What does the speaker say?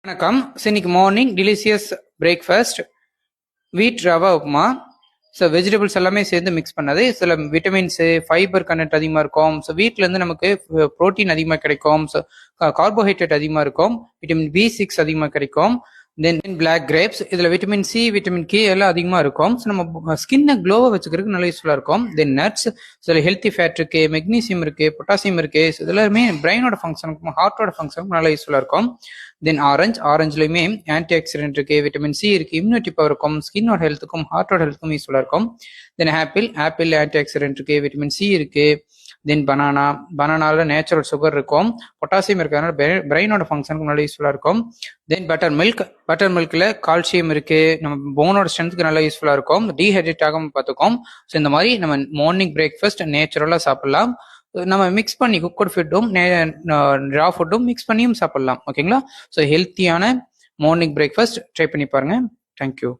வணக்கம். இன்னைக்கு morning delicious breakfast வீட் ரவா உப்புமா. ஸோ வெஜிடபிள்ஸ் எல்லாமே சேர்ந்து மிக்ஸ் பண்ணது. சில விட்டமின்ஸு ஃபைபர் கண்டென்ட் அதிகமாக இருக்கும். ஸோ வீட்டிலேருந்து நமக்கு ப்ரோட்டீன் அதிகமாக கிடைக்கும். ஸோ கார்போஹைட்ரேட் அதிகமாக இருக்கும். விட்டமின் B6 அதிகமாக கிடைக்கும். தென் பிளாக் கிரேப்ஸ், இதில் விட்டமின் சி, விட்டமின் கே எல்லாம் அதிகமாக இருக்கும். ஸோ நம்ம ஸ்கின்னை க்ளோவை வச்சுக்கிறதுக்கு நல்ல யூஸ்ஃபுல்லாக இருக்கும். தென் நட்ஸ், சில ஹெல்த்தி ஃபேட் இருக்கு, மெக்னீசியம் இருக்கு, பொட்டாசியம் இருக்கு. ஸோ இதெல்லாமே பிரெயினோட ஃபங்க்ஷனுக்கும் ஹார்ட்டோட ஃபங்க்ஷனுக்கும் நல்ல யூஸ்ஃபுல்லாக இருக்கும். தென் ஆரஞ்சுலையுமே ஆன்டி ஆக்சிடென்ட் இருக்கு, விட்டமின் சி இருக்கு, இம்யூனிட்டி பவர் இருக்கும், ஸ்கின்னோட ஹெல்த்துக்கும் ஹார்ட்டோட ஹெல்த்துக்கும் யூஸ்ஃபுல்லாக இருக்கும். தென் ஆப்பிள் ஆன்டி ஆக்சிடென்ட் இருக்கு, விட்டமின் சி இருக்கு. தென் பனானால நேச்சுரல் சுகர் இருக்கும், பொட்டாசியம் இருக்கிறதுனால பிரெயினோட ஃபங்க்ஷனுக்கு நல்ல யூஸ்ஃபுல்லாக இருக்கும். தென் பட்டர் மில்க்ல கால்சியம் இருக்கு, நம்ம போனோட ஸ்ட்ரென்த்துக்கு நல்லா யூஸ்ஃபுல்லாக இருக்கும். டீஹைட்ரேட் ஆகாமல் பார்த்துக்கும். ஸோ இந்த மாதிரி நம்ம மார்னிங் பிரேக்ஃபாஸ்ட் நேச்சுரலாக சாப்பிடலாம். நம்ம மிக்ஸ் பண்ணி குக்கட் ஃபுட்டும் ரா ஃபுட்டும் மிக்ஸ் பண்ணியும் சாப்பிடலாம். ஓகேங்களா? ஸோ ஹெல்த்தியான மார்னிங் பிரேக்ஃபாஸ்ட் ட்ரை பண்ணி பாருங்க. தேங்க்யூ.